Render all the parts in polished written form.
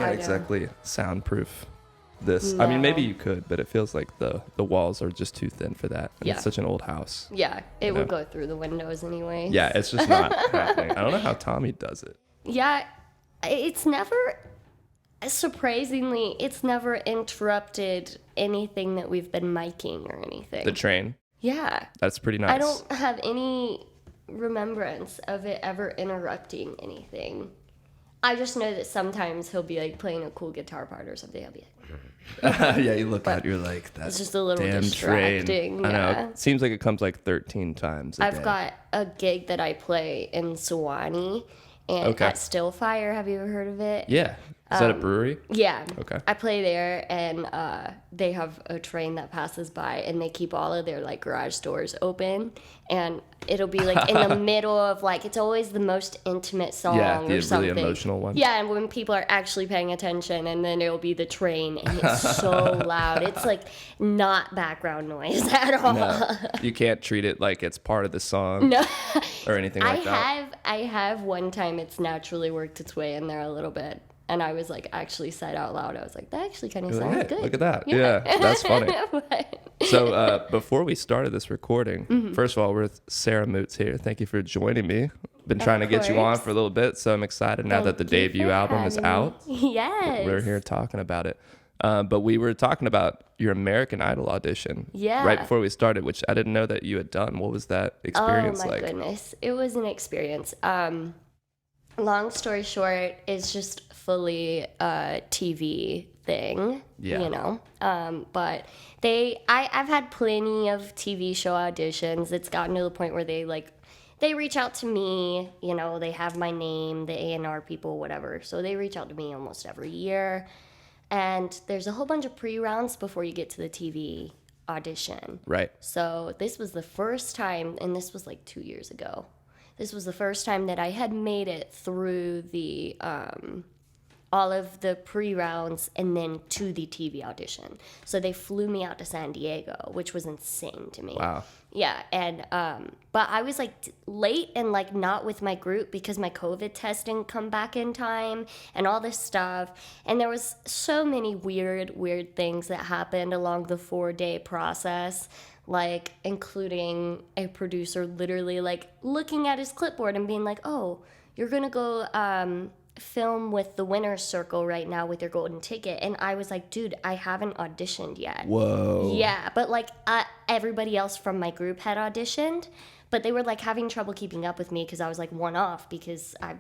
can't exactly soundproof this. No. I mean, maybe you could, but it feels like the walls are just too thin for that. And it's such an old house. Yeah, it would go through the windows anyway. Yeah, it's just not happening. I don't know how Tommy does it. Yeah, it's never, surprisingly, it's never interrupted anything that we've been miking or anything. The train? Yeah. That's pretty nice. I don't have any remembrance of it ever interrupting anything. I just know that sometimes he'll be like playing a cool guitar part or something. I'll be like, yeah, you look at it, you're like, that's it's just a little damn distracting. Train. Yeah. I know. It seems like it comes like 13 times a day. I've got a gig that I play in Sewanee and at Stillfire. Have you ever heard of it? Yeah. Is that a brewery? Yeah. Okay. I play there, and they have a train that passes by, and they keep all of their like garage doors open, and it'll be like in the middle of like, it's always the most intimate song or something. Really emotional one. Yeah, and when people are actually paying attention, and then it'll be the train, and it's so loud. It's like not background noise at all. No, you can't treat it like it's part of the song. No. Or anything like that. I have one time it's naturally worked its way in there a little bit. And I was like, actually said out loud, I was like, that actually kind of sounds hey, good. Look at that. Yeah, that's funny. So before we started this recording, first of all, we're with Sarah Mootz here. Thank you for joining me. Been trying to get you on for a little bit, so I'm excited now that the debut album is out. Yes. We're here talking about it. But we were talking about your American Idol audition right before we started, which I didn't know that you had done. What was that experience like? Oh, my goodness. It was an experience. Long story short, it's just fully a TV thing, you know. But I've had plenty of TV show auditions. It's gotten to the point where they reach out to me, you know, they have my name, the A&R people, whatever. So they reach out to me almost every year. And there's a whole bunch of pre-rounds before you get to the TV audition. Right. So this was the first time, and this was like 2 years ago. This was the first time that I had made it through the all of the pre-rounds and then to the TV audition. So they flew me out to San Diego, which was insane to me. Wow. Yeah, and but I was like late and like not with my group because my COVID test didn't come back in time and all this stuff. And there was so many weird things that happened along the 4-day process. Like, including a producer literally, like, looking at his clipboard and being like, oh, you're going to go film with the winner's circle right now with your golden ticket. And I was like, dude, I haven't auditioned yet. Whoa. Yeah, but, like, everybody else from my group had auditioned. But they were, like, having trouble keeping up with me because I was, like, one off because I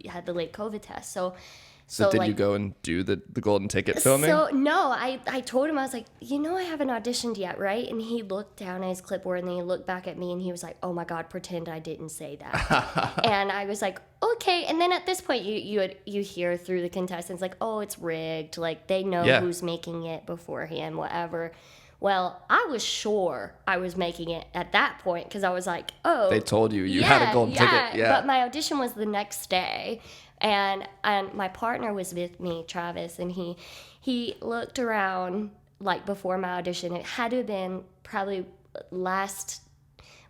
had the late COVID test. So did like, you go and do the golden ticket filming? So, no, I told him, I was like, you know I haven't auditioned yet, right? And he looked down at his clipboard and then he looked back at me and he was like, oh my God, pretend I didn't say that. And I was like, okay. And then at this point, you hear through the contestants, like, oh, it's rigged. Like, they know who's making it beforehand, whatever. Well, I was sure I was making it at that point because I was like, oh. They told you had a golden ticket. Yeah, but my audition was the next day. And my partner was with me, Travis, and he looked around, like, before my audition. It had to have been probably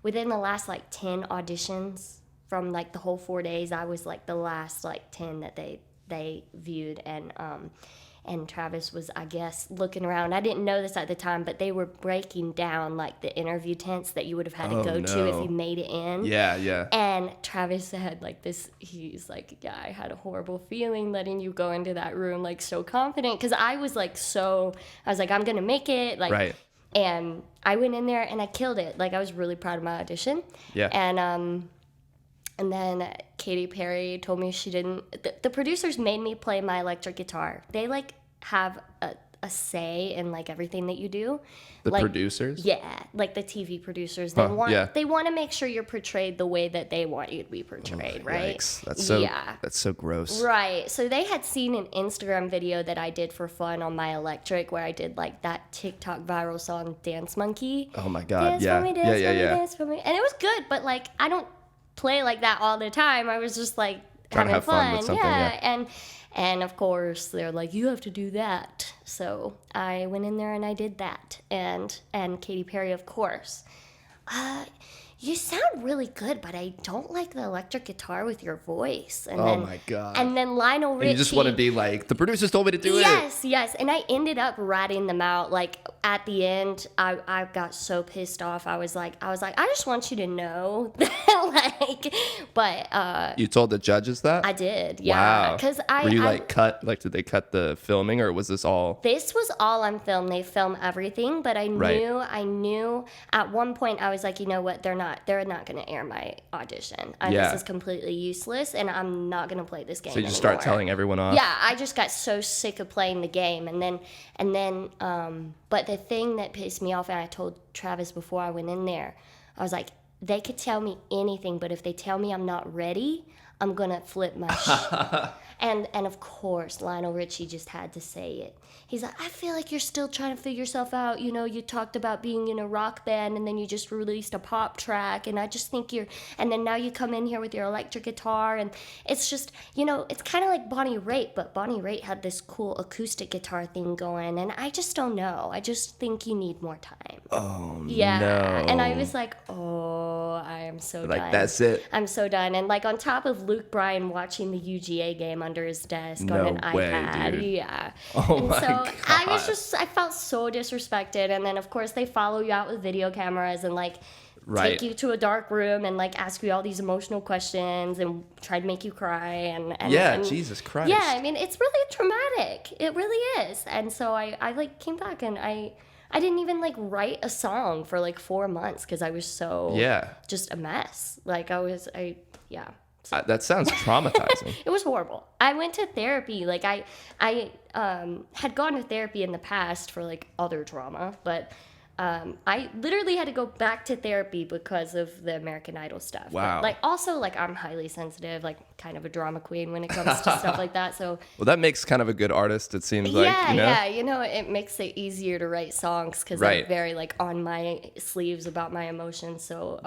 within the last, like, 10 auditions from, like, the whole 4 days. I was, like, the last, like, 10 that they viewed, and Travis was, I guess, looking around. I didn't know this at the time, but they were breaking down, like, the interview tents that you would have had to go to if you made it in. Yeah. And Travis had, like, this, he's like, yeah, I had a horrible feeling letting you go into that room, like, so confident. Because I was, like, I was like, I'm going to make it. Like, right. And I went in there, and I killed it. Like, I was really proud of my audition. Yeah. And then Katy Perry told me she didn't... The producers made me play my electric guitar. They, like, have a say in, like, everything that you do. The like, producers? Yeah, like the TV producers. They want to make sure you're portrayed the way that they want you to be portrayed, right? Yikes. That's so gross. Right. So they had seen an Instagram video that I did for fun on my electric where I did, like, that TikTok viral song, Dance Monkey. Oh, my God. Dance for me, dance for me. And it was good, but, like, I don't play like that all the time. I was just like trying having to have fun with something, and of course they're like, you have to do that. So I went in there and I did that. And Katy Perry, of course, you sound really good, but I don't like the electric guitar with your voice. And my God. And then Lionel Richie. And you just want to be like, the producers told me to do it. Yes. And I ended up ratting them out. Like at the end, I got so pissed off. I was like, I just want you to know that, like, but you told the judges that? I did, yeah. Wow. Because Were you did they cut the filming, or was this all? This was all on film. They film everything, but I knew at one point I was like, you know what? They're not going to air my audition. This is completely useless, and I'm not going to play this game So you just anymore. start telling everyone off? Yeah, I just got so sick of playing the game, and then, but the thing that pissed me off, and I told Travis before I went in there, I was like, they could tell me anything, but if they tell me I'm not ready, I'm gonna flip my shit. And of course, Lionel Richie just had to say it. He's like, I feel like you're still trying to figure yourself out. You know, you talked about being in a rock band, and then you just released a pop track, and I just think and then now you come in here with your electric guitar, and it's just, you know, it's kind of like Bonnie Raitt, but Bonnie Raitt had this cool acoustic guitar thing going, and I just don't know. I just think you need more time. Oh, yeah. No. And I was like, oh, I am so done. Like, that's it. I'm so done. And like on top of Luke Bryan watching the UGA game under his desk on an way, iPad. dude. Yeah. Oh and my so God. I felt so disrespected. And then of course they follow you out with video cameras and like take you to a dark room and like ask you all these emotional questions and try to make you cry and Jesus Christ. Yeah, I mean it's really traumatic. It really is. And so I like came back and I didn't even like write a song for like 4 months because I was so just a mess. Like that sounds traumatizing. It was horrible. I went to therapy. Like I had gone to therapy in the past for like other trauma, but I literally had to go back to therapy because of the American Idol stuff. Wow. But, like also like I'm highly sensitive, like kind of a drama queen when it comes to stuff like that. So well, that makes kind of a good artist. It seems like you know it makes it easier to write songs because I'm very like on my sleeves about my emotions. So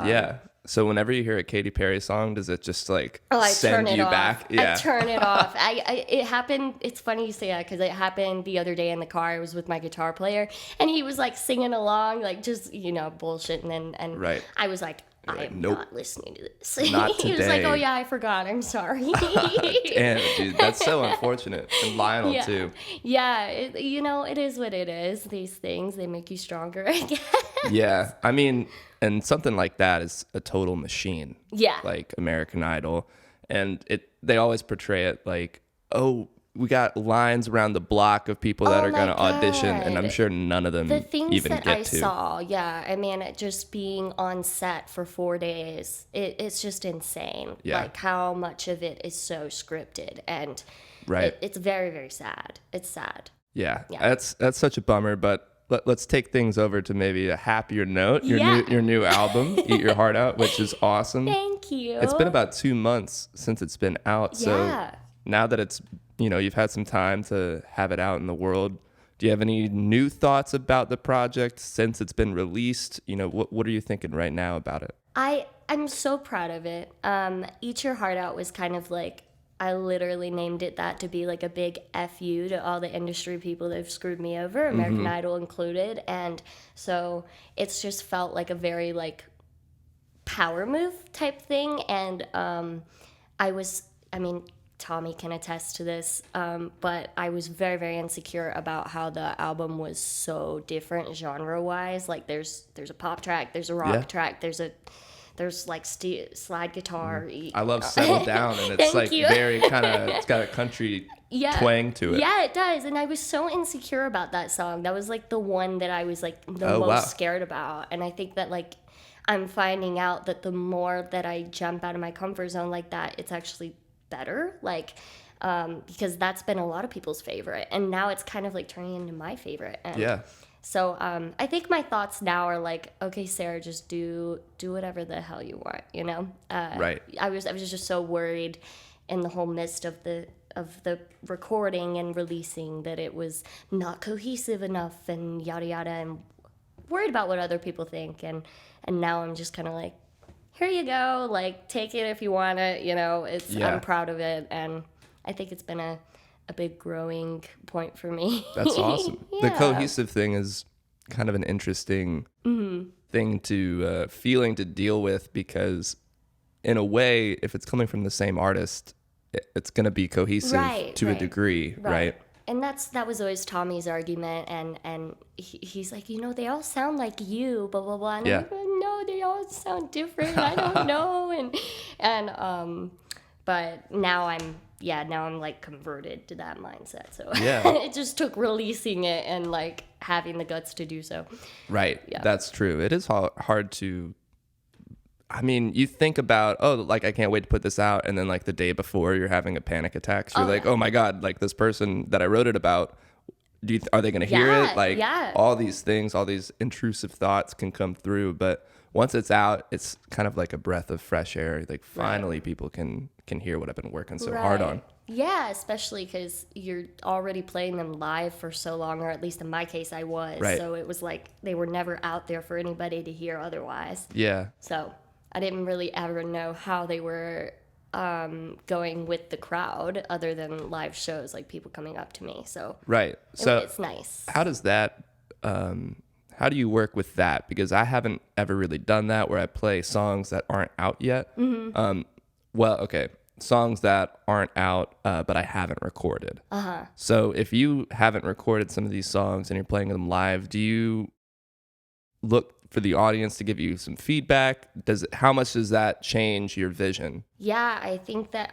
So whenever you hear a Katy Perry song, does it just like send you back? Yeah. I turn it off. It happened. It's funny you say that because it happened the other day in the car. I was with my guitar player and he was like singing along, like just, you know, bullshitting. And I was like, I am not listening to this. Not he was like, oh yeah, I forgot. I'm sorry. Damn, dude, that's so unfortunate. And Lionel too. Yeah, you know, it is what it is. These things, they make you stronger, I guess. Yeah, I mean, and something like that is a total machine. Yeah. Like American Idol. And they always portray it like, oh, we got lines around the block of people that are going to audition, and I'm sure none of them even get to. The things that I saw, I mean, just being on set for 4 days, it's just insane. Yeah. Like how much of it is so scripted, and it's very, very sad. It's sad. Yeah. That's such a bummer, but let's take things over to maybe a happier note. Your new album, Eat Your Heart Out, which is awesome. Thank you. It's been about 2 months since it's been out, so now that it's, you know, you've had some time to have it out in the world, do you have any new thoughts about the project since it's been released? You know, what are you thinking right now about it? I'm so proud of it. Eat Your Heart Out was kind of like, I literally named it that to be like a big FU to all the industry people that have screwed me over, American Idol included. And so it's just felt like a very like power move type thing. And Tommy can attest to this, but I was very, very insecure about how the album was so different genre-wise. Like there's a pop track, there's a rock track, there's like slide guitar. I love Settle Down, and it's like very kind of, it's got a country twang to it. Yeah, it does. And I was so insecure about that song. That was like the one that I was like the most scared about. And I think that like I'm finding out that the more that I jump out of my comfort zone like that, it's actually better, like because that's been a lot of people's favorite, and now it's kind of like turning into my favorite. And so I think my thoughts now are like, okay, Sarah, just do whatever the hell you want, you know. I was just so worried in the whole midst of the recording and releasing that it was not cohesive enough and yada yada, and worried about what other people think, and now I'm just kind of like, here you go, like, take it if you want it, you know, I'm proud of it, and I think it's been a big growing point for me. That's awesome. The cohesive thing is kind of an interesting feeling to deal with, because in a way, if it's coming from the same artist, it's going to be cohesive to a degree, right? And that was always Tommy's argument, and he's like, they all sound like you, blah blah blah. And I'm like, no, they all sound different. I don't know, and but now I'm like converted to that mindset. So it just took releasing it and like having the guts to do so. Right. Yeah. That's true. It is hard to. I mean, you think about, like, I can't wait to put this out. And then, like, the day before, you're having a panic attack. So you're like, oh, my God, like, this person that I wrote it about, are they going to hear it? Like, all these things, all these intrusive thoughts can come through. But once it's out, it's kind of like a breath of fresh air. Like, finally, people can hear what I've been working so hard on. Yeah, especially because you're already playing them live for so long, or at least in my case, I was. Right. So it was like they were never out there for anybody to hear otherwise. Yeah. So I didn't really ever know how they were going with the crowd other than live shows, like people coming up to me. So so it's nice. How does that how do you work with that? Because I haven't ever really done that, where I play songs that aren't out yet. Songs that aren't out but I haven't recorded. So if you haven't recorded some of these songs and you're playing them live, do you look for the audience to give you some feedback? How much does that change your vision? Yeah, I think that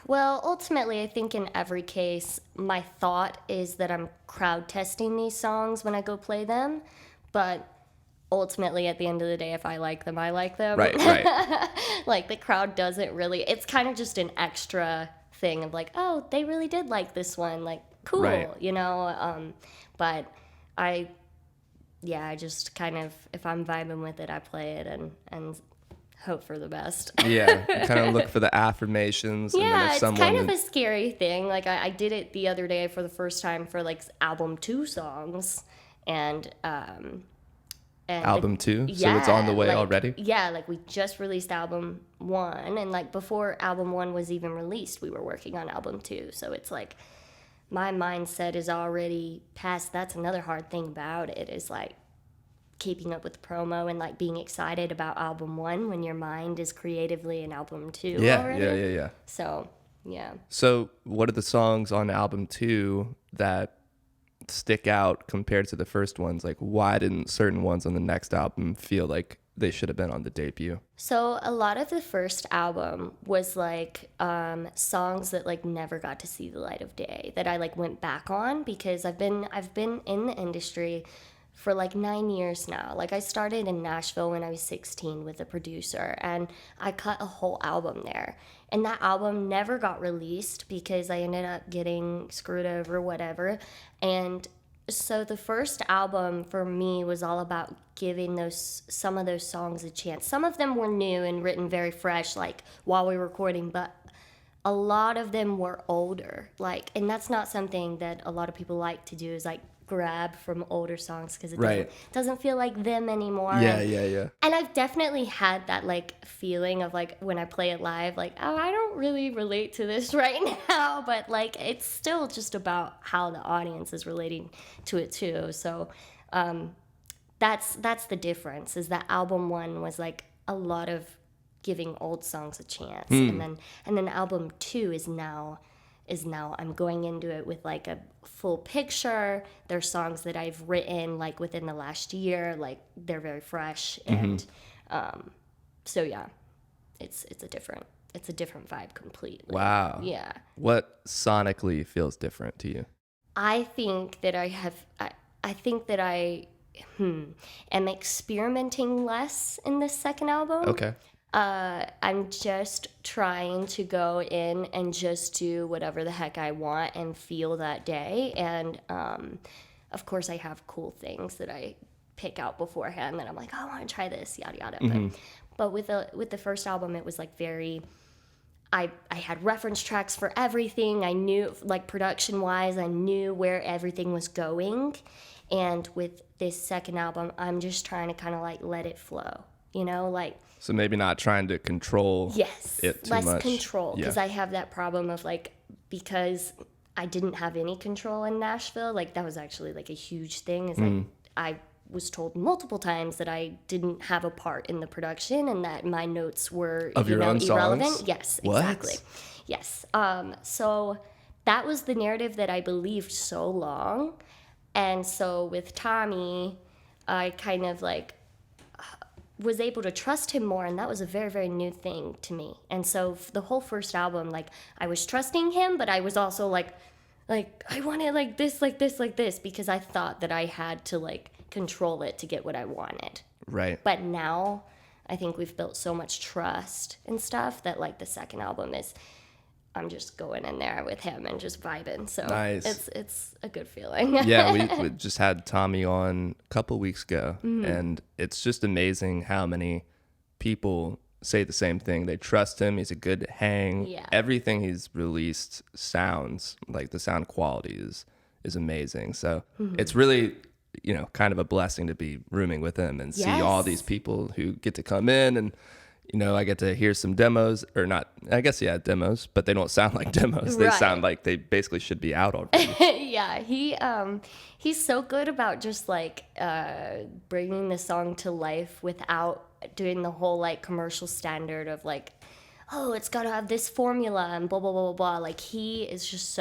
ultimately, I think in every case, my thought is that I'm crowd testing these songs when I go play them. But ultimately, at the end of the day, if I like them, I like them. Right. Like, the crowd doesn't really, it's kind of just an extra thing of like, oh, they really did like this one. Like, cool, but I just kind of, if I'm vibing with it, I play it and hope for the best. Yeah, kind of look for the affirmations. Yeah, and then if it's kind of a scary thing. Like, I did it the other day for the first time for, like, album 2 songs. And album 2? So it's on the way already? Yeah, like, we just released album 1. And, like, before album 1 was even released, we were working on album 2. So it's like, my mindset is already past. That's another hard thing about it, is like keeping up with the promo and like being excited about album 1 when your mind is creatively in album 2 already. Yeah. So what are the songs on album 2 that stick out compared to the first ones? Like, why didn't certain ones on the next album feel like they should have been on the debut? So a lot of the first album was like songs that like never got to see the light of day, that I like went back on, because I've been in the industry for like 9 years now. Like, I started in Nashville when I was 16 with a producer, and I cut a whole album there. And that album never got released because I ended up getting screwed over, whatever. And so the first album for me was all about giving some of those songs a chance. Some of them were new and written very fresh, like while we were recording, but a lot of them were older. Like, and that's not something that a lot of people like to do, is like grab from older songs, because it doesn't feel like them anymore. Yeah. And I've definitely had that like feeling of like when I play it live, like, oh, I don't really relate to this right now, but like it's still just about how the audience is relating to it too. So that's the difference, is that album 1 was like a lot of giving old songs a chance, and then album 2 is now I'm going into it with like a full picture. There's songs that I've written like within the last year, like they're very fresh, and so yeah, it's a different vibe completely. Wow. Yeah. What sonically feels different to you? I think that I am experimenting less in this second album. Okay. I'm just trying to go in and just do whatever the heck I want and feel that day. And of course, I have cool things that I pick out beforehand that I'm like, oh, I want to try this, yada yada. But with the first album, it was like very. I had reference tracks for everything. I knew, like, production wise, I knew where everything was going. And with this second album, I'm just trying to kind of like let it flow, like. So maybe not trying to control it too less much. Control, because I have that problem of like, because I didn't have any control in Nashville, like that was actually like a huge thing, is like I was told multiple times that I didn't have a part in the production and that my notes were of your own irrelevant. songs? Yes, What? exactly. Yes. So that was the narrative that I believed so long. And so with Tommy, I kind of like was able to trust him more, and that was a very, very new thing to me. And so the whole first album, like, I was trusting him, but I was also like I want it like this, like this, like this, because I thought that I had to like control it to get what I wanted. Right. But now I think we've built so much trust and stuff that like the second album is, I'm just going in there with him and just vibing. So nice. It's a good feeling. Yeah, we just had Tommy on a couple weeks ago, and it's just amazing how many people say the same thing. They trust him. He's a good hang. Yeah. Everything he's released sounds like the sound quality is amazing. So it's really, kind of a blessing to be rooming with him and see all these people who get to come in and, I get to hear some demos, or not, I guess, demos, but they don't sound like demos. They sound like they basically should be out already. Yeah, he's so good about just like bringing the song to life without doing the whole like commercial standard of like, oh, it's got to have this formula and blah, blah, blah, blah, blah. Like he is just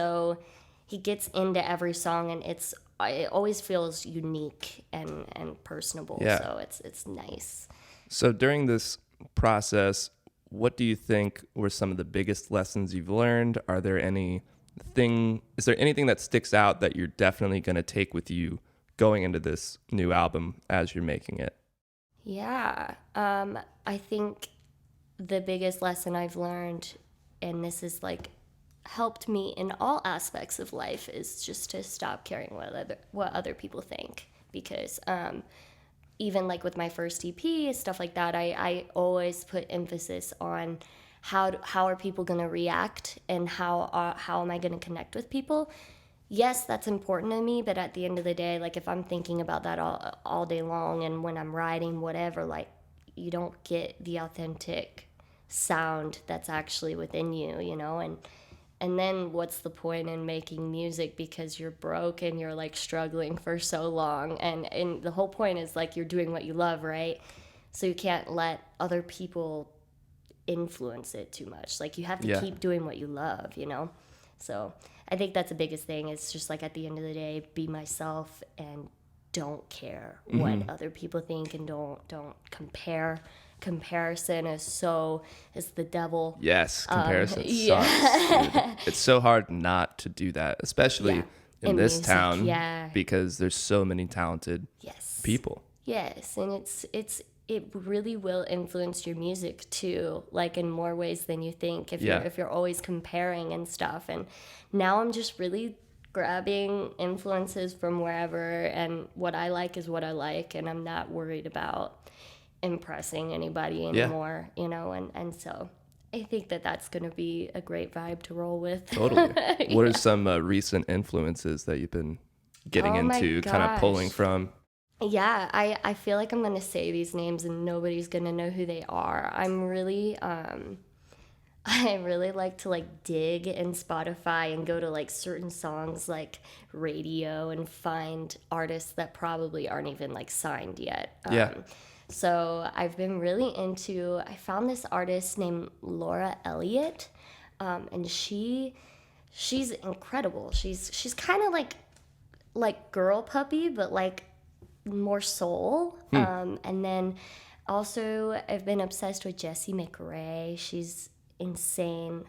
he gets into every song and it always feels unique and personable. Yeah. So it's nice. So during this process, what do you think were some of the biggest lessons you've learned? Is there anything that sticks out that you're definitely going to take with you going into this new album as you're making it? Yeah, I think the biggest lesson I've learned, and this has like helped me in all aspects of life, is just to stop caring what other people think. Because even like with my first EP, stuff like that, I always put emphasis on how are people going to react and how am I going to connect with people. Yes, that's important to me, but at the end of the day, like if I'm thinking about that all day long and when I'm writing, whatever, like you don't get the authentic sound that's actually within you, and then what's the point in making music because you're broke and you're like struggling for so long, and the whole point is like you're doing what you love, right? So you can't let other people influence it too much. Like you have to keep doing what you love, So I think that's the biggest thing. It's just like at the end of the day, be myself and don't care what other people think, and don't compare. Comparison is the devil. Yes, comparison sucks. Dude. It's so hard not to do that, especially in this music, town, because there's so many talented people. Yes, and it really will influence your music too, like in more ways than you think if you're always comparing and stuff. And now I'm just really grabbing influences from wherever, and what I like is what I like, and I'm not worried about impressing anybody anymore, and so I think that's going to be a great vibe to roll with. Totally. What are some recent influences that you've been getting into, kind of pulling from? Yeah, I feel like I'm going to say these names and nobody's going to know who they are. I'm really I really like to like dig in Spotify and go to like certain songs like radio and find artists that probably aren't even like signed yet. So I've been really I found this artist named Laura Elliott, and she's incredible. She's kind of like Girl Puppy, but like more soul. And then also I've been obsessed with Jessie McRae. She's insane.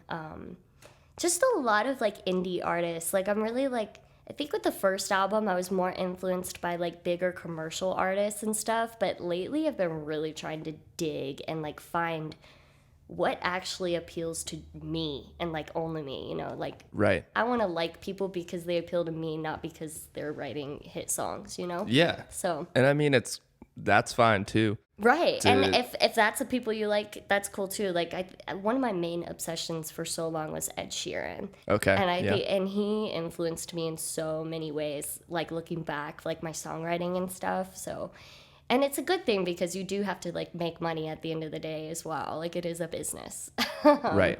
Just a lot of like indie artists. Like I'm really like, I think with the first album, I was more influenced by like bigger commercial artists and stuff. But lately, I've been really trying to dig and like find what actually appeals to me and like only me. Like right. I want to like people because they appeal to me, not because they're writing hit songs. Yeah. So. And I mean, that's fine too. Right. And if that's the people you like, that's cool too. Like one of my main obsessions for so long was Ed Sheeran. Okay. And and he influenced me in so many ways, like looking back, like my songwriting and stuff. So, and it's a good thing because you do have to like make money at the end of the day as well. Like it is a business. Right.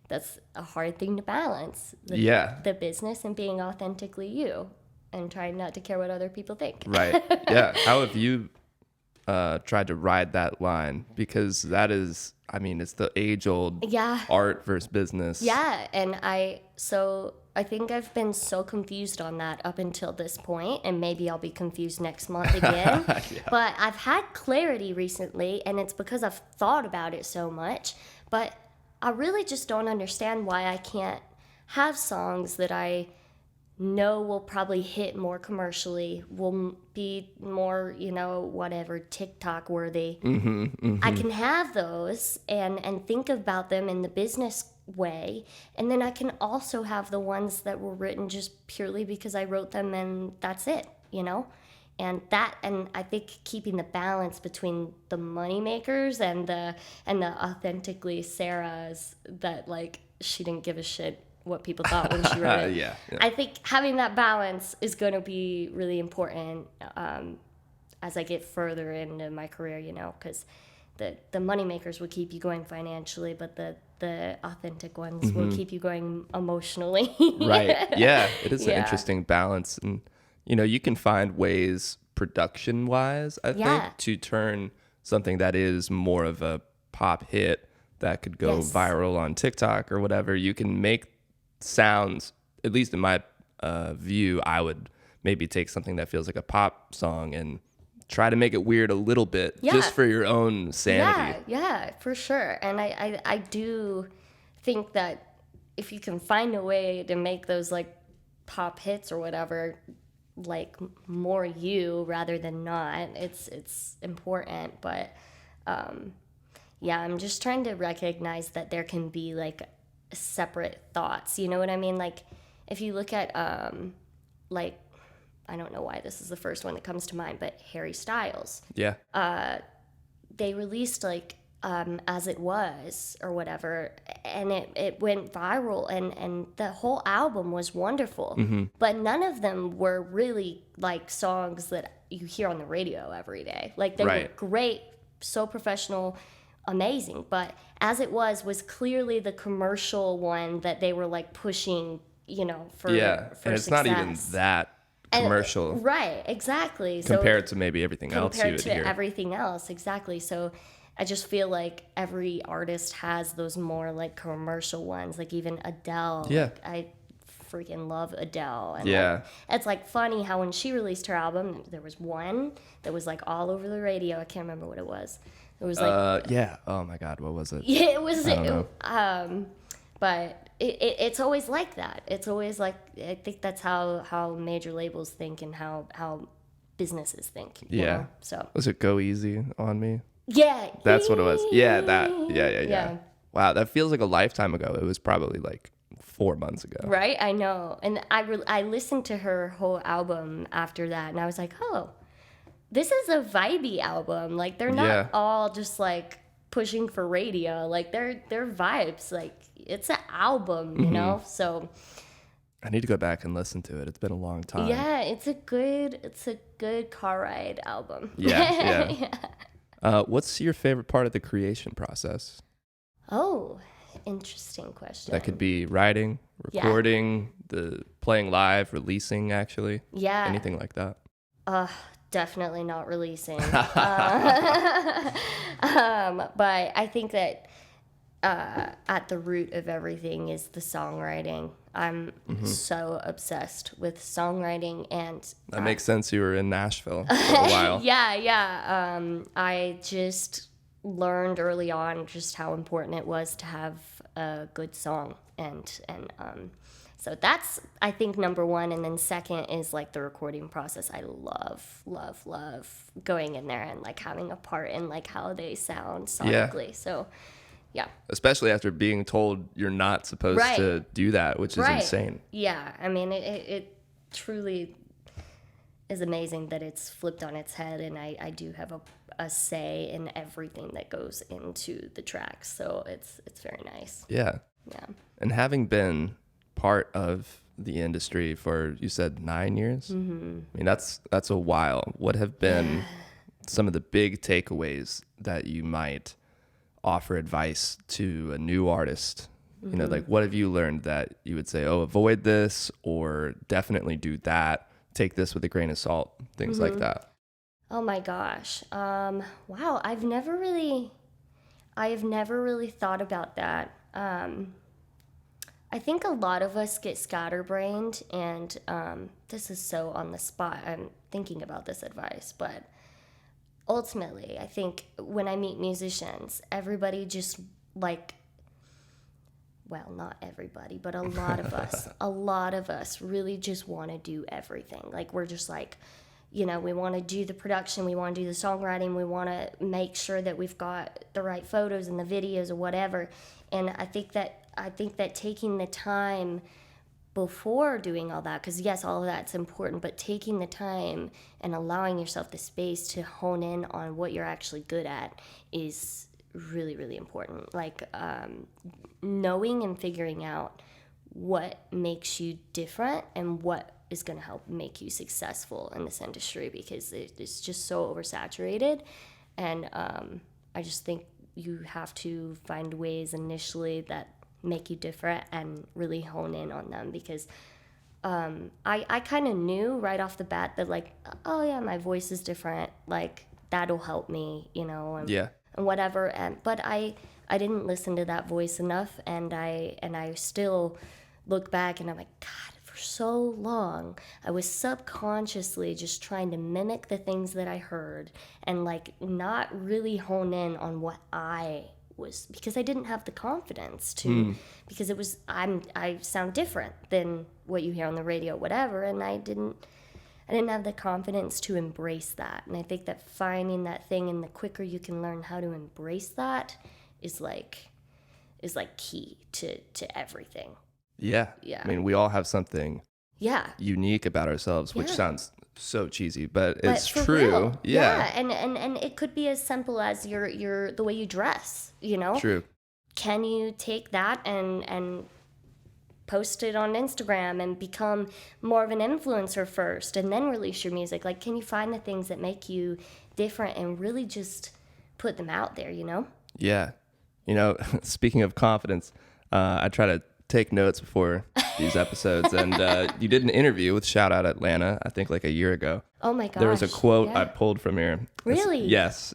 That's a hard thing to balance. The business and being authentically you. and trying not to care what other people think. Right. Yeah. How have you tried to ride that line? Because that is, I mean, it's the age-old art versus business. Yeah, and I think I've been so confused on that up until this point, and maybe I'll be confused next month again. But I've had clarity recently, and it's because I've thought about it so much. But I really just don't understand why I can't have songs that I know will probably hit more commercially, will be more, whatever, TikTok worthy. I can have those and think about them in the business way, and then I can also have the ones that were written just purely because I wrote them and that's it, and I think keeping the balance between the money makers and the authentically Sarah's that like she didn't give a shit what people thought when she wrote it. Yeah. I think having that balance is going to be really important as I get further into my career, because the money makers will keep you going financially, but the authentic ones will keep you going emotionally. Right. Yeah. It is an interesting balance. And, you can find ways production wise, I think, to turn something that is more of a pop hit that could go viral on TikTok or whatever. You can make sounds, at least in my view, I would maybe take something that feels like a pop song and try to make it weird a little bit just for your own sanity. Yeah, for sure. And I do think that if you can find a way to make those like pop hits or whatever like more you rather than not, it's important. But I'm just trying to recognize that there can be like separate thoughts, you know what I mean? Like if you look at like, I don't know why this is the first one that comes to mind, but Harry Styles, they released like As It Was or whatever, and it went viral, and the whole album was wonderful, but none of them were really like songs that you hear on the radio every day. Like they were great, so professional, amazing, but As It Was clearly the commercial one that they were like pushing, for and it's success. not even that commercial, right? Exactly. Compared to maybe everything else you would hear. Compared to everything else, exactly. So I just feel like every artist has those more like commercial ones, like even Adele. Yeah. Like, I freaking love Adele. And yeah. It's like funny how when she released her album, there was one that was like all over the radio. I can't remember what it was. It was like oh my God, what was it? Yeah, it was. I don't know. But it's always like that. It's always like, I think that's how major labels think and how businesses think. You know? So was it Go Easy on Me? Yeah. That's what it was. Yeah, that. Yeah. Wow, that feels like a lifetime ago. It was probably like 4 months ago. Right, I know. And I listened to her whole album after that, and I was like, oh, this is a vibey album. Like, they're not all just like pushing for radio. Like, they're vibes. Like, it's an album, you know? So I need to go back and listen to it. It's been a long time. yeah, it's a good car ride album. Yeah. What's your favorite part of the creation process? Oh, interesting question. That could be writing, recording, the playing live, releasing, actually. Yeah. Anything like that. Definitely not releasing. But I think that at the root of everything is the songwriting. I'm so obsessed with songwriting, and that makes sense. You were in Nashville for a while. Yeah. I just learned early on just how important it was to have a good song, and so that's, I think, number one. And then second is like the recording process. I love going in there and like having a part in like how they sound sonically. Yeah. So yeah. Especially after being told you're not supposed to do that, which is insane. Yeah. I mean, it truly is amazing that it's flipped on its head, and I do have a say in everything that goes into the tracks. So it's very nice. Yeah. Yeah. And having been part of the industry for, you said, 9 years? Mm-hmm. I mean, that's a while. What have been some of the big takeaways that you might offer advice to a new artist? You know, like, what have you learned that you would say, oh, avoid this or definitely do that take this with a grain of salt, things like that? Oh my gosh. Wow, I have never really thought about that. I think a lot of us get scatterbrained, and this is so on the spot. I'm thinking about this advice, but ultimately, I think when I meet musicians, everybody just like, well, not everybody, but a lot of us really just want to do everything. Like, we're just like, we want to do the production, we want to do the songwriting, we want to make sure that we've got the right photos and the videos or whatever. And I think that taking the time before doing all that, because yes, all of that's important, but taking the time and allowing yourself the space to hone in on what you're actually good at is really, really important. Like, knowing and figuring out what makes you different and what is going to help make you successful in this industry, because it's just so oversaturated. And I just think you have to find ways initially that make you different and really hone in on them, because I kind of knew right off the bat that, like, oh yeah, my voice is different, like that'll help me, and whatever. But I didn't listen to that voice enough, and I still look back and I'm like, God, for so long I was subconsciously just trying to mimic the things that I heard, and like not really hone in on what I was, because I didn't have the confidence to, because I sound different than what you hear on the radio, whatever, and I didn't have the confidence to embrace that. And I think that finding that thing, and the quicker you can learn how to embrace that, is like key to everything. Yeah. I mean, we all have something unique about ourselves, which Yeah. sounds so cheesy, but it's for true. real. Yeah. And it could be as simple as your the way you dress, True. Can you take that and post it on Instagram and become more of an influencer first and then release your music? Like, can you find the things that make you different and really just put them out there, Yeah. Speaking of confidence, I try to take notes before these episodes, and you did an interview with Shout Out Atlanta, I think like a year ago. Oh my gosh. There was a quote yeah. I pulled from here. Really? Yes.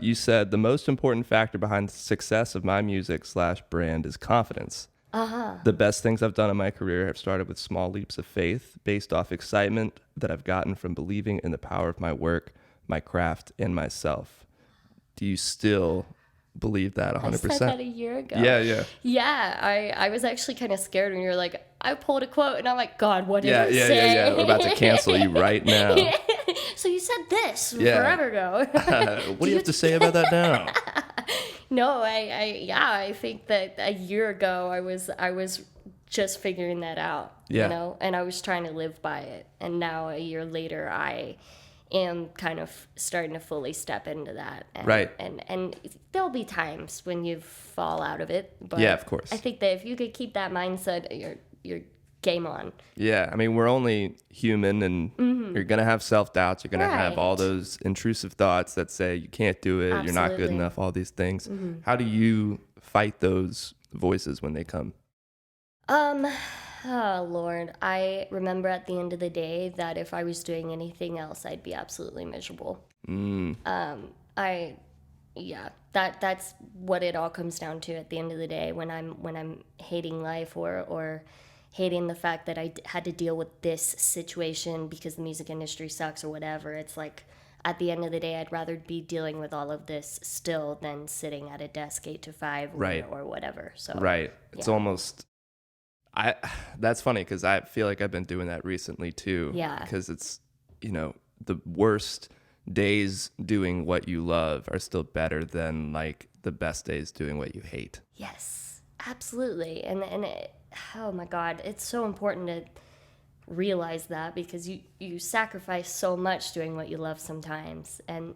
You said, "The most important factor behind the success of my music/brand is confidence. The best things I've done in my career have started with small leaps of faith based off excitement that I've gotten from believing in the power of my work, my craft, and myself." Do you still believe that 100%? I said that a year ago. Yeah. Yeah, I was actually kind of scared when you were like, I pulled a quote, and I'm like, God, what did I Yeah. say? We're about to cansel you right now. So you said this forever ago. What do you have to say about that now? No, I think that a year ago I was just figuring that out, and I was trying to live by it. And now a year later, I am kind of starting to fully step into that. And, right. And there'll be times when you fall out of it. But yeah, of course. I think that if you could keep that mindset, you're game on. Yeah, I mean, we're only human, and you're going to have self-doubts. You're going to have all those intrusive thoughts that say you can't do it, you're not good enough, all these things. How do you fight those voices when they come? Oh, Lord. I remember at the end of the day that if I was doing anything else, I'd be absolutely miserable. That's what it all comes down to at the end of the day, when I'm hating life or hating the fact that I had to deal with this situation because the music industry sucks or whatever. It's like, at the end of the day, I'd rather be dealing with all of this still than sitting at a desk 8 to 5 or whatever. So right. It's almost... that's funny, because I feel like I've been doing that recently too. Yeah. Because it's, the worst days doing what you love are still better than like the best days doing what you hate. Yes, absolutely. And oh my God, it's so important to realize that, because you sacrifice so much doing what you love sometimes, and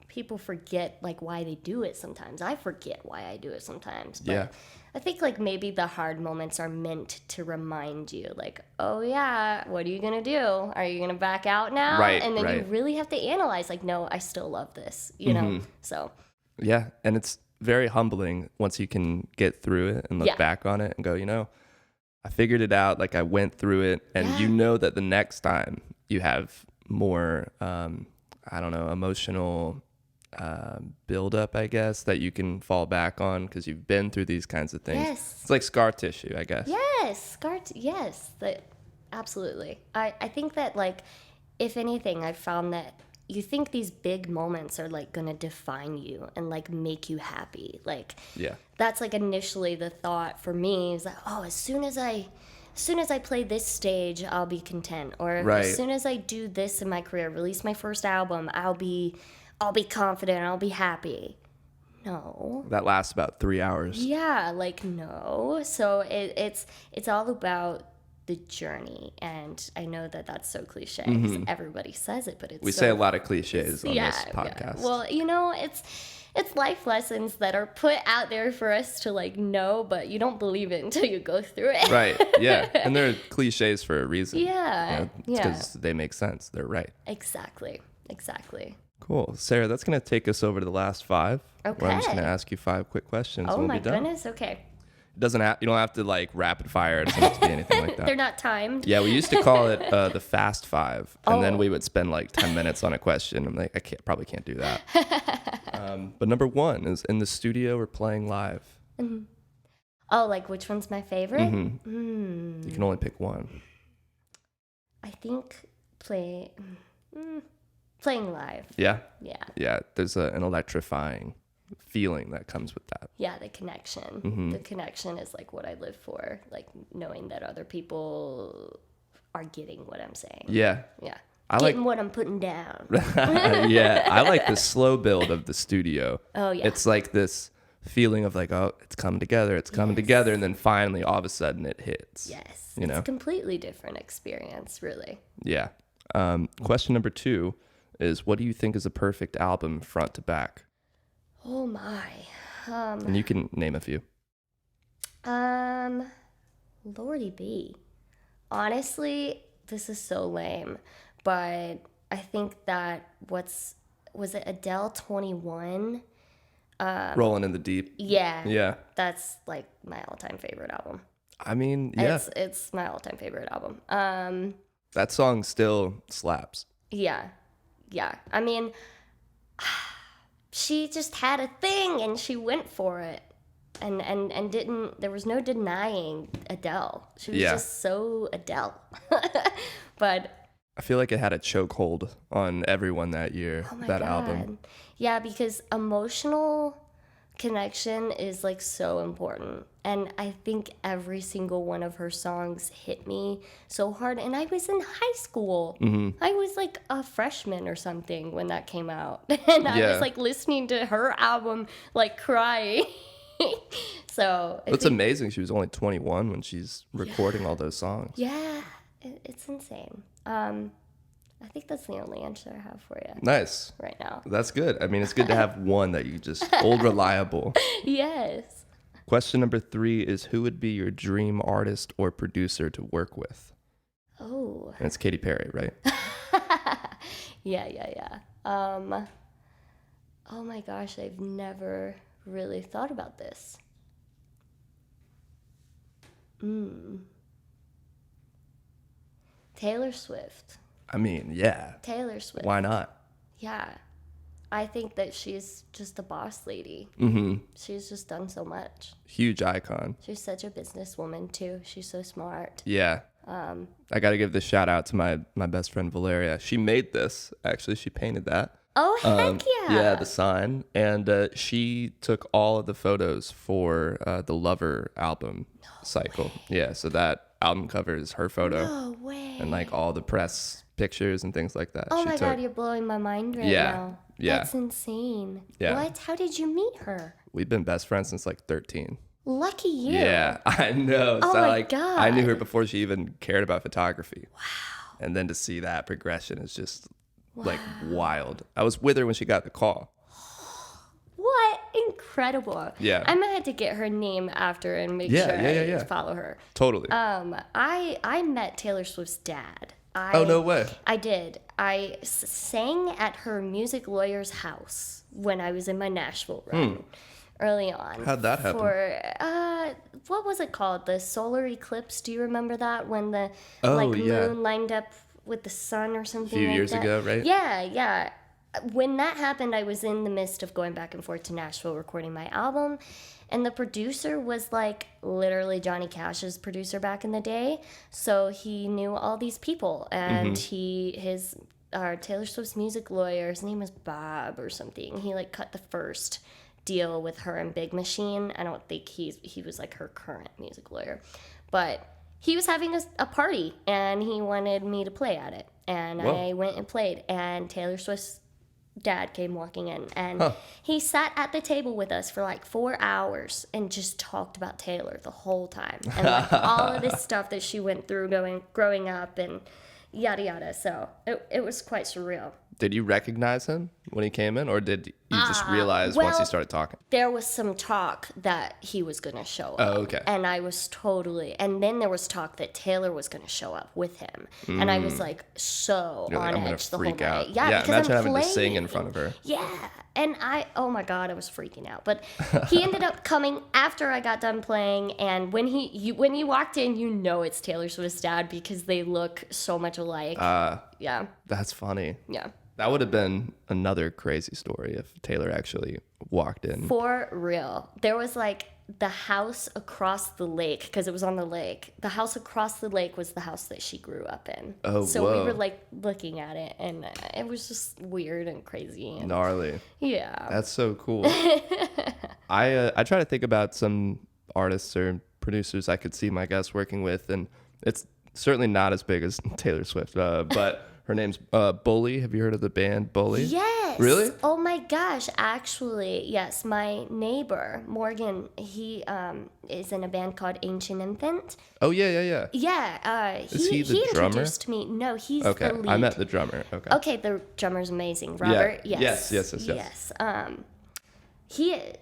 people forget like why they do it sometimes. I forget why I do it sometimes. But I think like maybe the hard moments are meant to remind you, like, oh yeah, what are you gonna do? Are you gonna back out now? Right. And then you really have to analyze, like, no, I still love this, know? So yeah, and it's very humbling once you can get through it and look back on it and go, I figured it out, like I went through it, and you know that the next time you have more, I don't know, emotional buildup, I guess, that you can fall back on because you've been through these kinds of things. Yes. It's like scar tissue, I guess. Yes, yes, absolutely. I think that, like, if anything, I've found that you think these big moments are, like, gonna define you and, like, make you happy. Like, that's, like, initially the thought for me is like, oh, as soon as I play this stage, I'll be content. Or as soon as I do this in my career, release my first album, I'll be confident, I'll be happy. No. That lasts about 3 hours. Yeah, like, no. So it's all about the journey, and I know that that's so cliche because everybody says it, but it's we say a lot of cliches on this podcast. Yeah. Well, you know, it's life lessons that are put out there for us to, like, know, but you don't believe it until you go through it. Right. Yeah, and they're cliches for a reason. Yeah. Because they make sense. They're right. Exactly. Cool. Sarah, that's going to take us over to the last 5. Okay. Where I'm just going to ask you 5 quick questions. Oh, and we'll my be done. goodness. Okay. You don't have to, like, rapid fire. It doesn't have to be anything like that. They're not timed. Yeah, we used to call it the Fast 5, and then we would spend like 10 minutes on a question. I'm like, probably can't do that. But number 1 is in the studio or playing live. Mm-hmm. Oh, like, which one's my favorite? You can only pick one. I think playing live. Yeah. Yeah. There's an electrifying feeling that comes with that. Yeah, the connection. The connection is, like, what I live for, like, knowing that other people are getting what I'm saying. Yeah. Getting what I'm putting down. Yeah, I like the slow build of the studio. Oh, yeah. It's like this feeling of, like, oh, it's coming together, and then finally all of a sudden it hits. Yes. You know? It's a completely different experience, really. Yeah. Question number 2 is, what do you think is a perfect album front to back? Oh, my. And you can name a few. Lordy B. Honestly, this is so lame, but I think that was it Adele 21? Rolling in the Deep. Yeah. That's, like, my all-time favorite album. I mean, yeah. It's my all-time favorite album. That song still slaps. Yeah. I mean, she just had a thing and she went for it. And there was no denying Adele. She was just so Adele. But I feel like it had a chokehold on everyone that year, that album. Yeah, because emotional connection is, like, so important. And I think every single one of her songs hit me so hard. And I was in high school. I was, like, a freshman or something when that came out. And I was, like, listening to her album, like, crying. So it's amazing she was only 21 when she's recording all those songs. Yeah, it's insane. I think that's the only answer I have for you. Nice. Right now. That's good. I mean, it's good to have one that you just hold reliable. Yes. Question number 3 is, who would be your dream artist or producer to work with? Oh. And it's Katy Perry, right? Yeah. Oh my gosh, I've never really thought about this. Taylor Swift. I mean, yeah. Taylor Swift. Why not? Yeah. I think that she's just a boss lady. She's just done so much. Huge icon. She's such a businesswoman, too. She's so smart. Yeah. I got to give this shout out to my best friend, Valeria. She made this, actually. She painted that. Oh, heck yeah. Yeah, the sign. And she took all of the photos for the Lover album cycle. Yeah, so that album cover is her photo. No way. And, like, all the press pictures and things like that. Oh, my God, you're blowing my mind right now. Yeah. That's insane. Yeah. What? How did you meet her? We've been best friends since, like, 13. Lucky you. Yeah, I know. Oh, so, my like, God. I knew her before she even cared about photography. Wow. And then to see that progression is just, like, wild. I was with her when she got the call. What? Incredible. Yeah. I might have to get her name after and make sure I follow her. Totally. I met Taylor Swift's dad. Oh, no way. I did. I sang at her music lawyer's house when I was in my Nashville run early on. How'd that happen? For, what was it called? The solar eclipse. Do you remember that? When the moon lined up with the sun or something. A few like years that. ago, right? Yeah. When that happened, I was in the midst of going back and forth to Nashville recording my album, and the producer was like literally Johnny Cash's producer back in the day. So he knew all these people, and Taylor Swift's music lawyer, his name was Bob or something. He like cut the first deal with her and Big Machine. I don't think he was like her current music lawyer, but he was having a party and he wanted me to play at it, and I went and played, and Taylor Swift's dad came walking in, and he sat at the table with us for like 4 hours and just talked about Taylor the whole time, and like all of this stuff that she went through growing up and yada yada. So it was quite surreal. Did you recognize him when he came in, or did you just realize once he started talking? There was some talk that he was going to show up. Oh, okay. And I was and then there was talk that Taylor was going to show up with him. And I was like so You're on like, I'm edge the whole freak out. night. Yeah, because imagine I'm having playing. to sing in front of her. Yeah. And oh my God, I was freaking out. But he ended up coming after I got done playing. And when he walked in, you know it's Taylor Swift's dad because they look so much alike. Yeah. That's funny. Yeah. That would have been another crazy story if Taylor actually walked in. For real. There was like the house across the lake, because it was on the lake. The house across the lake was the house that she grew up in. Oh, so whoa. we were like looking at it, and it was just weird and crazy. And, Gnarly. yeah. That's so cool. I try to think about some artists or producers I could see my guests working with, and it's certainly not as big as Taylor Swift, but her name's Bully. Have you heard of the band Bully? Yes. Really? Oh my gosh. Actually, yes. My neighbor, Morgan, he is in a band called Ancient Infant. Oh, yeah. Yeah. Is he the drummer? Introduced me. No, he's the lead. I met the drummer. Okay, the drummer's amazing. Robert? Yeah. Yes.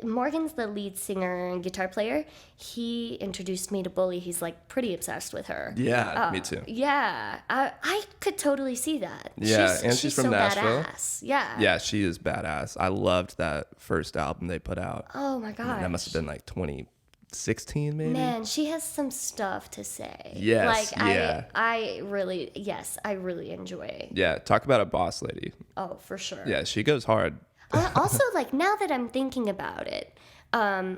Morgan's the lead singer and guitar player. He introduced me to Bully. He's like pretty obsessed with her. Yeah, me too. Yeah, I could totally see that. Yeah, she's from so Nashville. Badass. Yeah. Yeah, she is badass. I loved that first album they put out. Oh my gosh. That must have been like 2016 maybe. Man, she has some stuff to say. Yes, like yeah. I really enjoy. Yeah, talk about a boss lady. Oh, for sure. Yeah, she goes hard. Also, like, now that I'm thinking about it,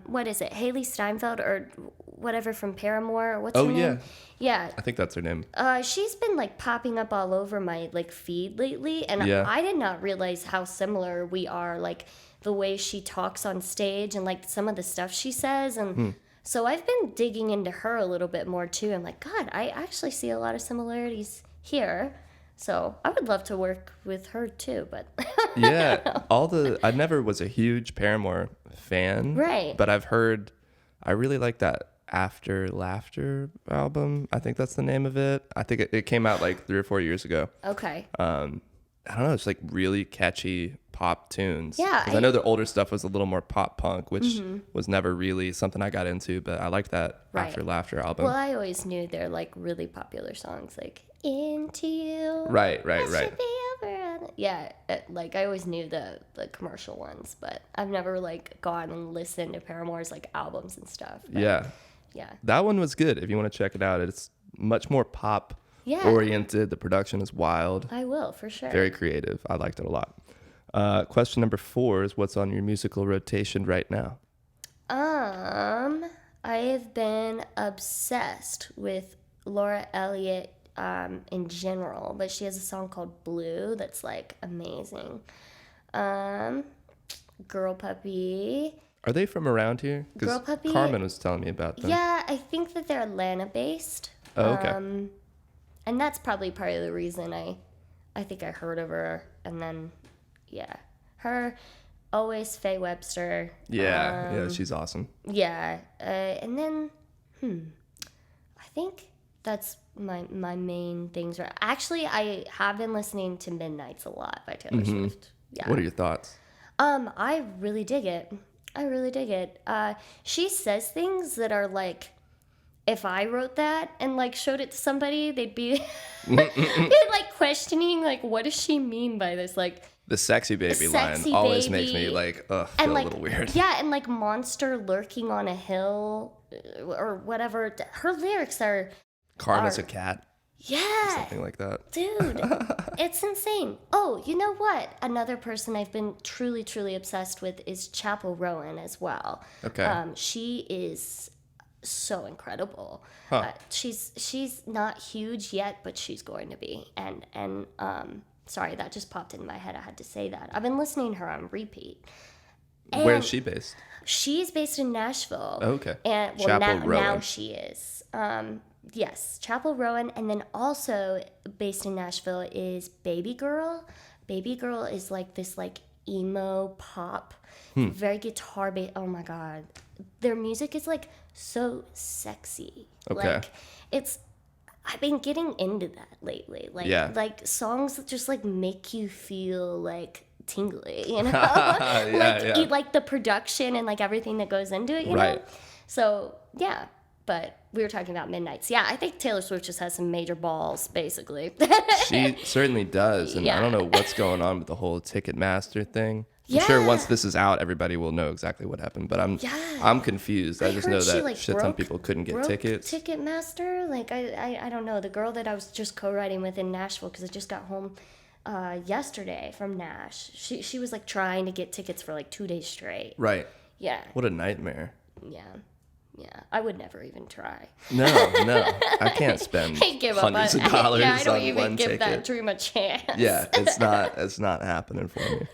what is it? Haley Steinfeld or whatever from Paramore? What's her name? Yeah. I think that's her name. She's been like popping up all over my like feed lately, and I did not realize how similar we are. Like the way she talks on stage and like some of the stuff she says, and so I've been digging into her a little bit more too. I'm like, God, I actually see a lot of similarities here. So I would love to work with her too, but yeah, I never was a huge Paramore fan, right? But I really like that After Laughter album. I think that's the name of it. I think it came out like 3 or 4 years ago. Okay. I don't know. It's like really catchy pop tunes. Yeah, Because I know their older stuff was a little more pop punk, which was never really something I got into. But I like that After Laughter album. Well, I always knew they're like really popular songs, like Into You. Right. Should be over. Yeah, like I always knew the commercial ones, but I've never like gone and listened to Paramore's like albums and stuff. But, yeah. That one was good. If you want to check it out, it's much more pop oriented. The production is wild. I will, for sure. Very creative. I liked it a lot. Question number 4 is, what's on your musical rotation right now? I have been obsessed with Laura Elliott in general, but she has a song called Blue that's like amazing. Girl Puppy. Are they from around here? Girl Puppy. Carmen was telling me about them. Yeah, I think that they're Atlanta-based. Oh, okay. And that's probably part of the reason I think I heard of her. And then, her, always Faye Webster. Yeah, she's awesome. Yeah, and then, I think that's my main things. Actually, I have been listening to Midnights a lot by Taylor Swift. Yeah. What are your thoughts? I really dig it. She says things that are like, if I wrote that and like showed it to somebody, they'd be like questioning, like, what does she mean by this? Like, the sexy baby line always makes me like, feel and, like, a little weird. Yeah, and like monster lurking on a hill or whatever. Her lyrics are... Karma's a cat. Yeah. Something like that. Dude, it's insane. Oh, you know what? Another person I've been truly, truly obsessed with is Chapel Rowan as well. Okay. She is so incredible. Huh. She's not huge yet, but she's going to be. And sorry, that just popped into my head. I had to say that. I've been listening to her on repeat. Where is she based? She's based in Nashville. Okay. And well, Chapel Rowan. now she is. Yes, Chapel Rowan, and then also based in Nashville is Baby Girl. Baby Girl is like this like emo pop, very guitar based. Oh my god, their music is like so sexy. Okay. Like I've been getting into that lately. Like songs that just like make you feel like tingly, you know? Like the production and like everything that goes into it, you know? So yeah. But we were talking about Midnights. Yeah, I think Taylor Swift just has some major balls, basically. She certainly does. And I don't know what's going on with the whole Ticketmaster thing. I'm sure once this is out, everybody will know exactly what happened. But I'm confused. I just know that shit ton people couldn't get tickets. Ticketmaster? Like, I don't know. The girl that I was just co-writing with in Nashville, because I just got home yesterday from Nash. She was like trying to get tickets for like 2 days straight. Right. Yeah. What a nightmare. Yeah, I would never even try. No, I can't spend hundreds of dollars I don't on even one give ticket. that dream a chance. Yeah, it's not happening for me.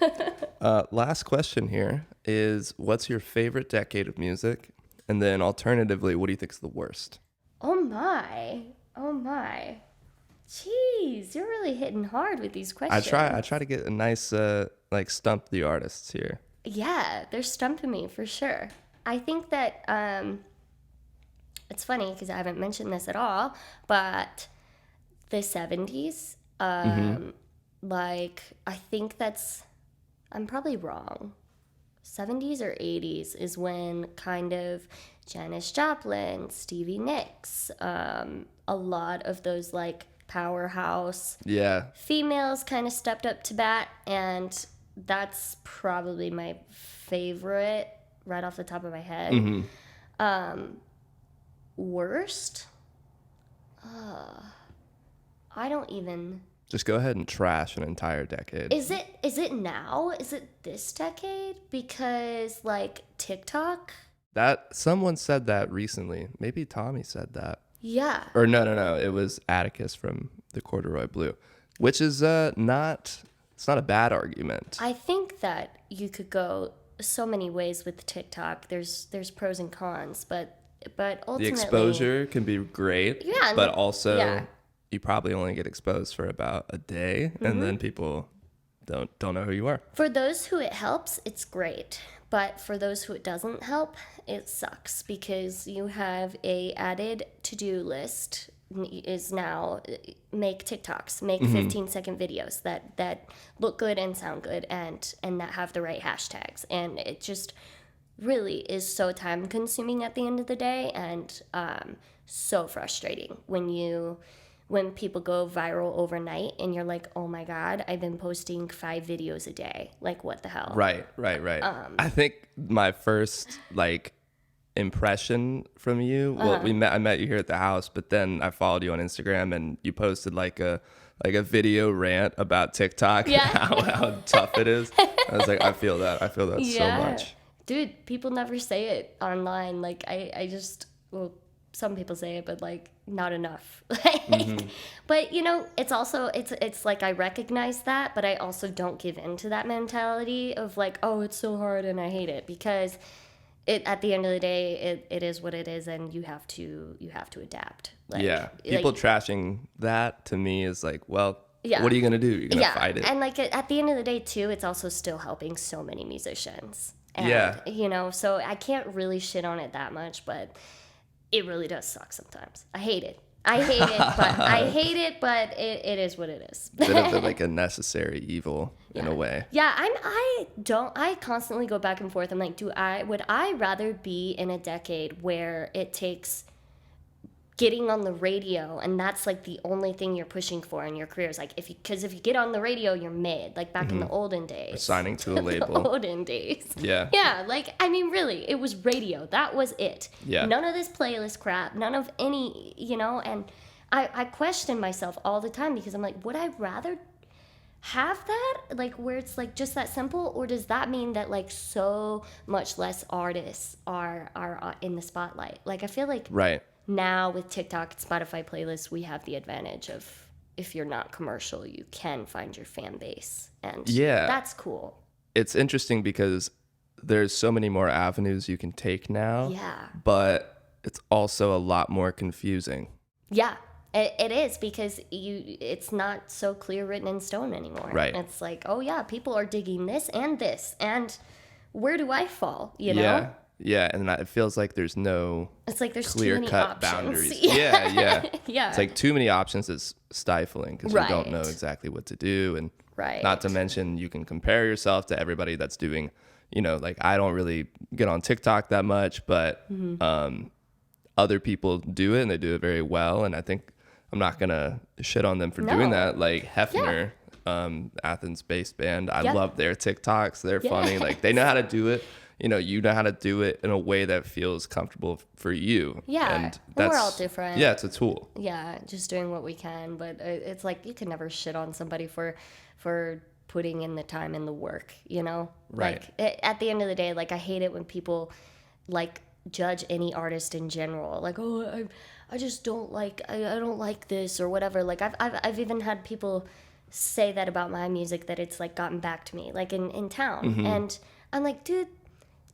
Last question here is, what's your favorite decade of music? And then alternatively, what do you think is the worst? Oh my. Jeez, you're really hitting hard with these questions. I try to get a nice like stump the artists here. Yeah, they're stumping me for sure. I think that it's funny because I haven't mentioned this at all, but the 70s, like, I think I'm probably wrong. 70s or 80s is when kind of Janis Joplin, Stevie Nicks, a lot of those, like, powerhouse females kind of stepped up to bat, and that's probably my favorite right off the top of my head. Worst? I don't even... Just go ahead and trash an entire decade. Is it now? Is it this decade? Because, like, TikTok? That someone said that recently. Maybe Tommy said that. Yeah. Or no. It was Atticus from the Corduroy Blue, which is it's not a bad argument. I think that you could go so many ways with TikTok. There's pros and cons, but ultimately... The exposure can be great, but also you probably only get exposed for about a day, and then people don't know who you are. For those who it helps, it's great. But for those who it doesn't help, it sucks, because you have a added to-do list is now make TikToks, make 15-second videos that look good and sound good and that have the right hashtags. And it just really is so time consuming at the end of the day, and so frustrating when people go viral overnight and you're like, oh my God, I've been posting 5 videos a day. Like, what the hell? Right. I think my first like impression from you, well, I met you here at the house, but then I followed you on Instagram and you posted like a video rant about TikTok and how tough it is. I was like, I feel that so much. Dude, people never say it online. Like, I just, well, some people say it, but like not enough. But you know, it's also it's like I recognize that, but I also don't give in to that mentality of like, oh, it's so hard and I hate it, because at the end of the day, it is what it is, and you have to adapt. Like, people trashing that to me is like, well, what are you gonna do? You're gonna fight it. And like at the end of the day too, it's also still helping so many musicians. And, you know, so I can't really shit on it that much, but it really does suck sometimes. I hate it, but it is what it is. Bit of like a necessary evil in a way. Yeah, I constantly go back and forth. I'm like, would I rather be in a decade where it takes getting on the radio and that's like the only thing you're pushing for in your career? Is like, because if you get on the radio, you're made, like back in the olden days. Or signing to a label. The olden days. Yeah, like, I mean, really, it was radio. That was it. None of this playlist crap, none of any, you know. And I question myself all the time because I'm like, would I rather have that, like, where it's like just that simple, or does that mean that like so much less artists are in the spotlight? Like, I feel like Right. now with TikTok and Spotify playlists, we have the advantage of, if you're not commercial, you can find your fan base, and that's cool. It's interesting because there's so many more avenues you can take now. Yeah. But it's also a lot more confusing. Yeah. It is, because it's not so clear written in stone anymore. Right. It's like, oh yeah, people are digging this, and where do I fall? You know? Yeah, and it feels like there's no clear-cut boundaries. Yeah. Yeah. It's like too many options is stifling because you don't know exactly what to do, and not to mention you can compare yourself to everybody that's doing, like I don't really get on TikTok that much, but other people do it and they do it very well, and I think I'm not gonna shit on them for doing that. Like Hefner, Athens-based band, I love their TikToks. They're funny. Like they know how to do it. You know how to do it in a way that feels comfortable for you. Yeah, and we're all different. Yeah, it's a tool. Yeah, just doing what we can, but it's like you can never shit on somebody for putting in the time and the work. Right. Like at the end of the day, like I hate it when people like judge any artist in general. Like, oh, I just don't like I don't like this or whatever. Like I've even had people say that about my music, that it's like gotten back to me, like in town, and I'm like, dude,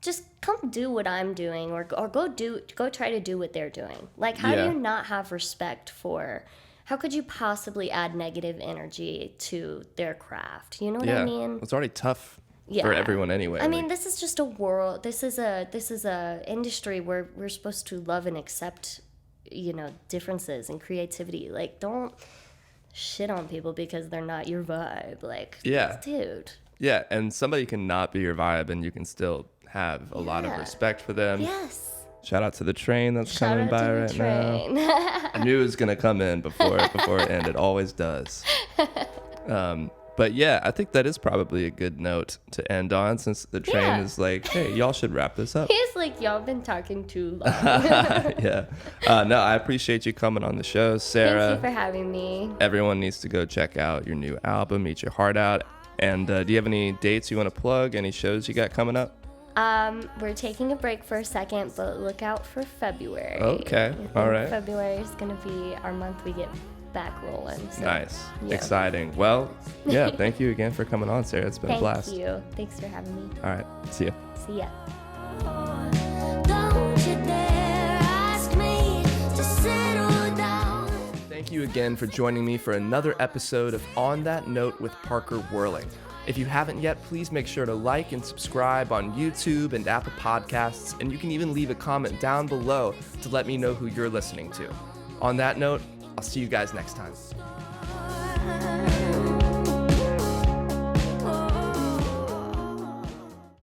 just come do what I'm doing, or go try to do what they're doing. Like, how do you not have respect for? How could you possibly add negative energy to their craft? You know what I mean? It's already tough for everyone anyway. I mean, this is just a world. This is a industry where we're supposed to love and accept, differences and creativity. Like, don't shit on people because they're not your vibe. Like, dude. Yeah, and somebody can not be your vibe, and you can still have a lot of respect for them. Yes. Shout out to the train that's coming by right now. I knew it was gonna come in before it ended. It always does. But yeah, I think that is probably a good note to end on, since the train is like, hey, y'all should wrap this up. He's like, y'all been talking too long. Yeah. No, I appreciate you coming on the show, Sarah. Thank you for having me. Everyone needs to go check out your new album, Eat Your Heart Out. And do you have any dates you want to plug? Any shows you got coming up? We're taking a break for a second, but look out for February. Okay. All right. February is going to be our month we get back rolling. So, nice. Yeah. Exciting. Well, yeah, thank you again for coming on, Sarah. It's been a blast. Thank you. Thanks for having me. All right. See ya. See ya. Thank you again for joining me for another episode of On That Note with Parker Whirling. If you haven't yet, please make sure to like and subscribe on YouTube and Apple Podcasts, and you can even leave a comment down below to let me know who you're listening to. On that note, I'll see you guys next time.